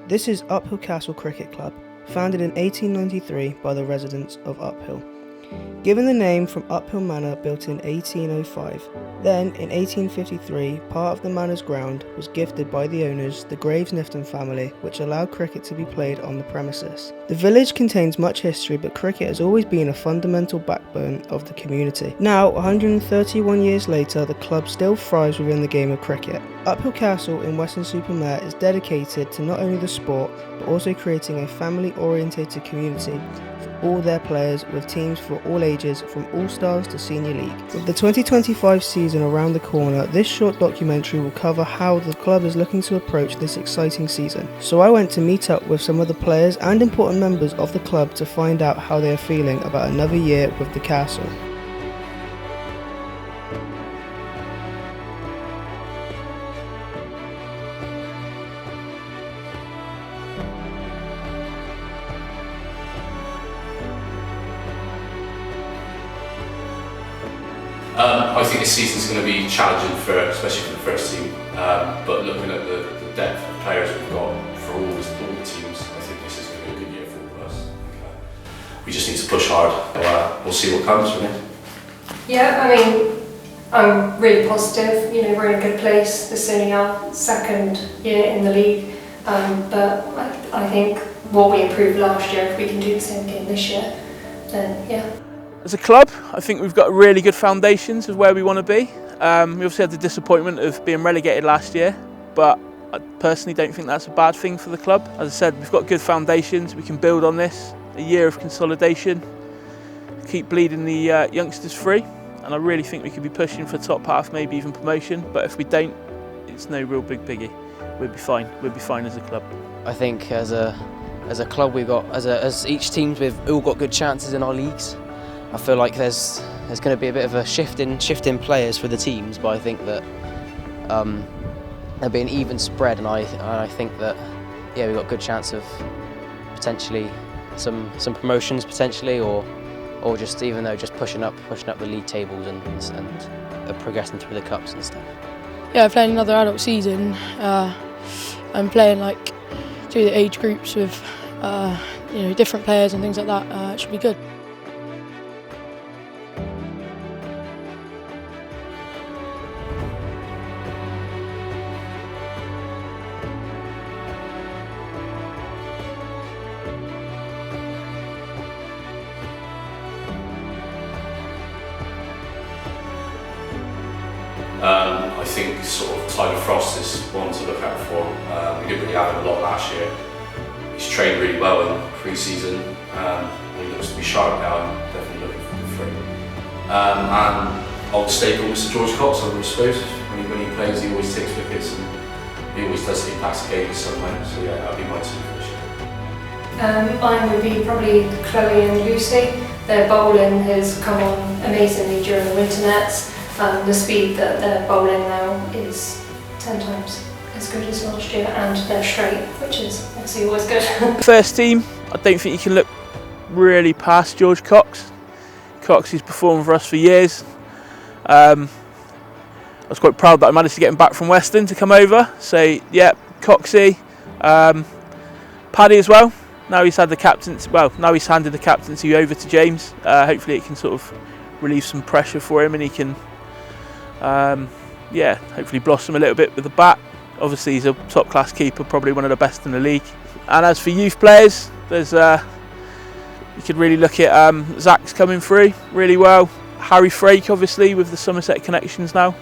This is Uphill Castle Cricket Club, founded in 1893 by the residents of Uphill. Given the name from Uphill Manor, built in 1805. Then, in 1853, part of the manor's ground was gifted by the owners, the Graves-Nifton family, which allowed cricket to be played on the premises. The village contains much history, but cricket has always been a fundamental backbone of the community. Now, 131 years later, the club still thrives within the game of cricket. Uphill Castle in Weston-super-Mare is dedicated to not only the sport, but also creating a family-orientated community for all their players, with teams for all ages from All-Stars to Senior League. With the 2025 season around the corner, this short documentary will cover how the club is looking to approach this exciting season. So I went to meet up with some of the players and important members of the club to find out how they are feeling about another year with the castle. I think this season's going to be challenging especially for the first team. But looking at the depth of players we've got for all the teams, I think this is going to be a good year for all of us. We just need to push hard. We'll see what comes from it. Yeah, I mean, I'm really positive. We're in a good place. This is only our second year in the league, but I think what we improved last year, if we can do the same again this year, then yeah. As a club, I think we've got really good foundations of where we want to be. We obviously had the disappointment of being relegated last year, but I personally don't think that's a bad thing for the club. As I said, we've got good foundations, we can build on this. A year of consolidation, keep bleeding the youngsters free, and I really think we could be pushing for top half, maybe even promotion, but if we don't, it's no real big biggie. We'll be fine as a club. I think as a club, we've got, as each team, we've all got good chances in our leagues. I feel like there's going to be a bit of a shift in players for the teams, but I think that there'll be an even spread, and I think that we've got a good chance of potentially some promotions potentially, or just just pushing up the league tables and progressing through the cups and stuff. Yeah, playing another adult season. I'm playing through the age groups with different players and things like that. It should be good. I think sort of Tyler Frost is one to look out for. We didn't really have him a lot last year. He's trained really well in pre-season. He looks to be sharp now, and definitely looking for him. And old staple Mr. George Cox, I would suppose. When he plays, he always takes wickets and he always does impacts the game in some way. So yeah, that would be my team for this year. Mine would be probably Chloe and Lucy. Their bowling has come on amazingly during the winter nets. The speed that they're bowling now is 10 times as good as last year, and they're straight, which is obviously always good. First team, I don't think you can look really past George Cox. Cox has performed for us for years. I was quite proud that I managed to get him back from Weston to come over. So yeah, Coxie, Paddy as well. Now he's had the captaincy. Well, now he's handed the captaincy over to James. Hopefully it can sort of relieve some pressure for him, and he can hopefully blossom a little bit with the bat. Obviously he's a top class keeper, probably one of the best in the league. And as for youth players, there's you could really look at Zach's coming through really well. Harry Frake, obviously, with the Somerset connections now.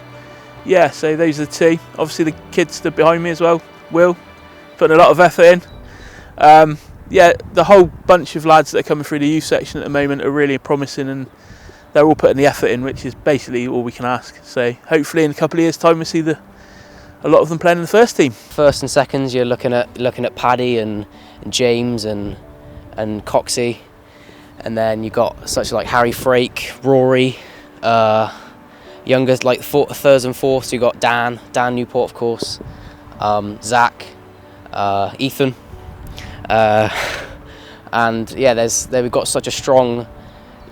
Yeah, so those are the two. Obviously the kid stood behind me as well, Will, putting a lot of effort in. The whole bunch of lads that are coming through the youth section at the moment are really promising, and they're all putting the effort in, which is basically all we can ask. So hopefully in a couple of years' time we'll see a lot of them playing in the first team. First and seconds, you're looking at Paddy and James and Coxie, and then you've got such like Harry Frake, Rory, younger thirds and fourths. You've got Dan Newport, of course, Zach, Ethan, and we've got such a strong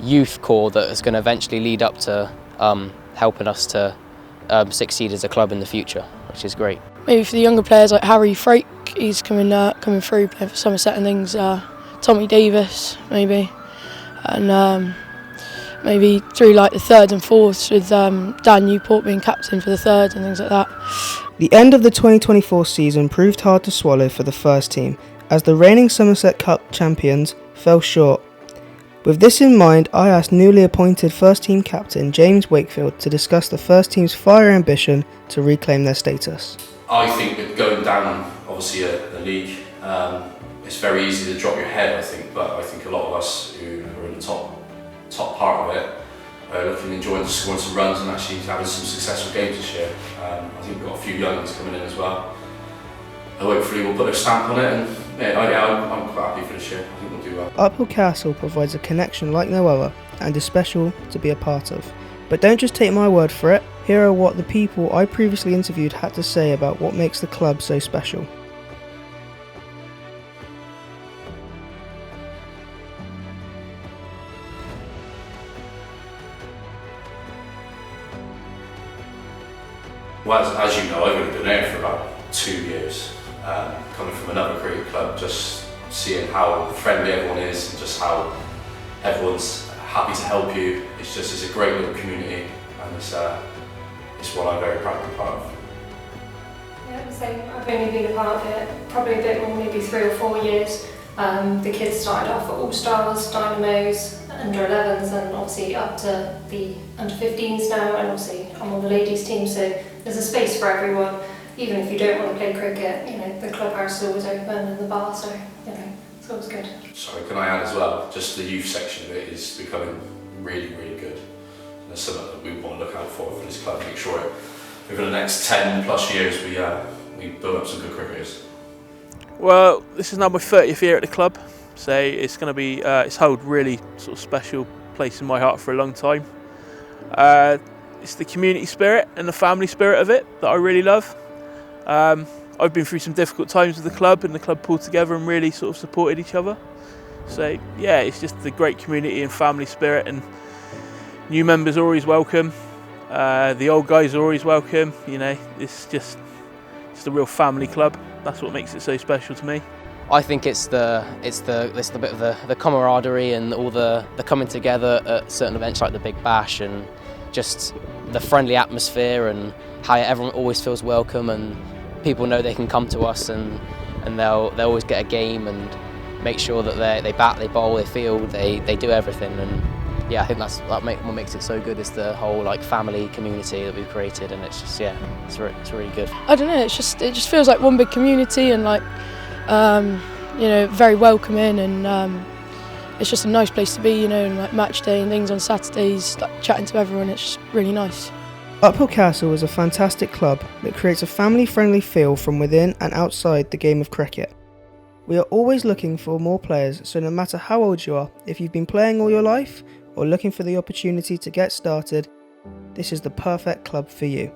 youth core that is going to eventually lead up to helping us to succeed as a club in the future, which is great. Maybe for the younger players like Harry Frake, he's coming through playing for Somerset and things. Tommy Davis maybe, and maybe through like the third and fourths with Dan Newport being captain for the third and things like that. The end of the 2024 season proved hard to swallow for the first team, as the reigning Somerset Cup champions fell short. With this in mind, I asked newly appointed first team captain James Wakefield to discuss the first team's fire ambition to reclaim their status. I think with going down, obviously a league, it's very easy to drop your head, I think, but I think a lot of us who are in the top part of it are looking, enjoying scoring some runs and actually having some successful games this year. I think we've got a few young ones coming in as well. Hopefully we'll put a stamp on it, and I'm quite happy for this year. I think we'll do well. Uphill Castle provides a connection like no other and is special to be a part of. But don't just take my word for it. Here are what the people I previously interviewed had to say about what makes the club so special. Well, as you know, I've only been here for about 2 years. Coming from another cricket club, just seeing how friendly everyone is and just how everyone's happy to help you. It's a great little community, and it's what I'm very proud to be part of. Yeah, the same. I've only been a part of it probably a bit more, maybe 3 or 4 years. The kids started off at All Stars, Dynamos, under 11s, and obviously up to the under 15s now, and obviously I'm on the ladies team, so there's a space for everyone. Even if you don't want to play cricket, the clubhouse is always open and the bar, so it's always good. Sorry, can I add as well, just the youth section of it is becoming really, really good. And that's something that we want to look out for this club, make sure over the next 10 plus years we build up some good cricketers. Well, this is now my 30th year at the club, so it's going to be it's held really sort of special place in my heart for a long time. It's the community spirit and the family spirit of it that I really love. I've been through some difficult times with the club, and the club pulled together and really sort of supported each other. So yeah, it's just the great community and family spirit, and new members are always welcome. The old guys are always welcome. It's just a real family club. That's what makes it so special to me. I think it's the bit of the camaraderie and all the coming together at certain events like the Big Bash, and just the friendly atmosphere and how everyone always feels welcome, and people know they can come to us and they'll always get a game and make sure that they bat, they bowl, they field, they do everything. And yeah, I think what makes it so good is the whole family community that we've created, and it's just it's really good. I don't know, it just feels like one big community, and very welcoming, and it's just a nice place to be, and match day and things on Saturdays, chatting to everyone. It's just really nice. Uphill Castle is a fantastic club that creates a family-friendly feel from within and outside the game of cricket. We are always looking for more players, so no matter how old you are, if you've been playing all your life or looking for the opportunity to get started, this is the perfect club for you.